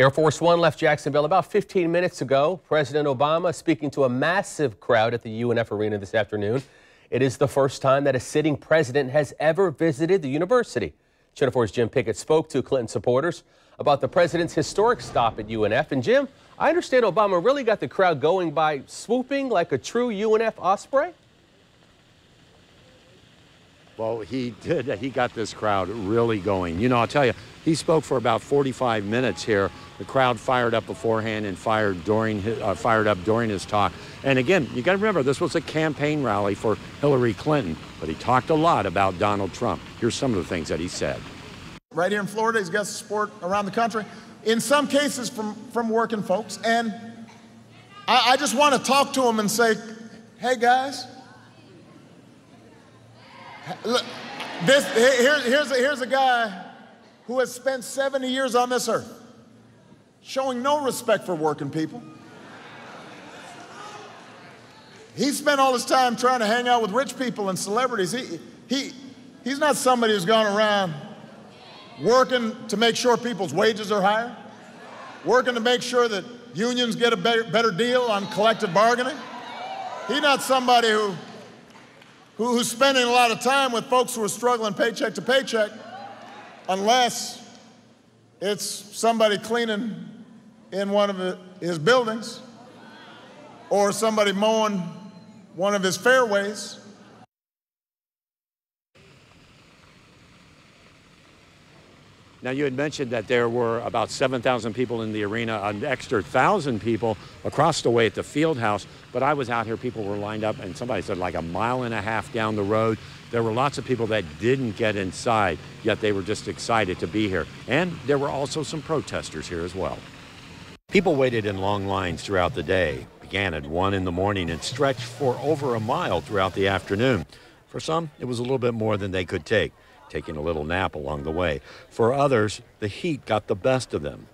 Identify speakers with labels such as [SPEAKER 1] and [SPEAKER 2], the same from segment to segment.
[SPEAKER 1] Air Force One left Jacksonville about 15 minutes ago. President Obama speaking to a massive crowd at the UNF Arena this afternoon. It is the first time that a sitting president has ever visited the university. Channel 4's Jim Piggott spoke to Clinton supporters about the president's historic stop at UNF. And Jim, I understand Obama really got the crowd going by swooping like a true UNF osprey?
[SPEAKER 2] Well, he did. He got this crowd really going. You know, I'll tell you, he spoke for about 45 minutes here. The crowd fired up beforehand and fired up during his talk. And again, you got to remember, this was a campaign rally for Hillary Clinton, but he talked a lot about Donald Trump. Here's some of the things that he said.
[SPEAKER 3] Right here in Florida, he's got support around the country, in some cases from working folks. And I just want to talk to him and say, hey, guys, look, here's a guy who has spent 70 years on this earth showing no respect for working people. He spent all his time trying to hang out with rich people and celebrities. He's not somebody who's gone around working to make sure people's wages are higher, working to make sure that unions get a better deal on collective bargaining. He's not somebody who's spending a lot of time with folks who are struggling paycheck to paycheck, unless it's somebody cleaning in one of his buildings or somebody mowing one of his fairways.
[SPEAKER 2] Now, you had mentioned that there were about 7,000 people in the arena, an extra 1,000 people across the way at the field house. But I was out here, people were lined up, and somebody said like a mile and a half down the road. There were lots of people that didn't get inside, yet they were just excited to be here. And there were also some protesters here as well. People waited in long lines throughout the day. Began at 1 in the morning and stretched for over a mile throughout the afternoon. For some, it was a little bit more than they could take, taking a little nap along the way. For others, the heat got the best of them.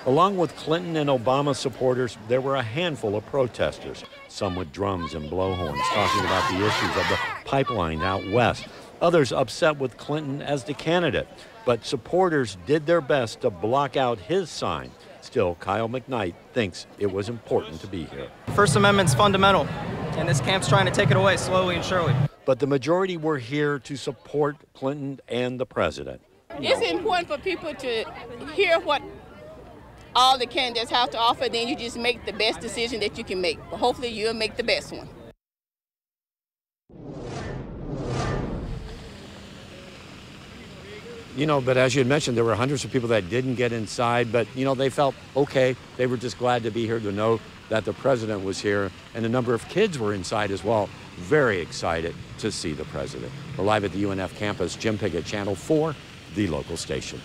[SPEAKER 2] Along with Clinton and Obama supporters, there were a handful of protesters, some with drums and blowhorns talking about the issues of the pipeline out west. Others upset with Clinton as the candidate, but supporters did their best to block out his sign. Still, Kyle McKnight thinks it was important to be here.
[SPEAKER 4] First Amendment's fundamental, and this camp's trying to take it away slowly and surely.
[SPEAKER 2] But the majority were here to support Clinton and the president.
[SPEAKER 5] It's important for people to hear what all the candidates have to offer, then you just make the best decision that you can make. But hopefully you'll make the best one.
[SPEAKER 2] You know, but as you had mentioned, there were hundreds of people that didn't get inside, but, you know, they felt okay. They were just glad to be here, to know that the president was here, and a number of kids were inside as well, very excited to see the president. We're live at the UNF campus. Jim Piggott, Channel 4, the local station.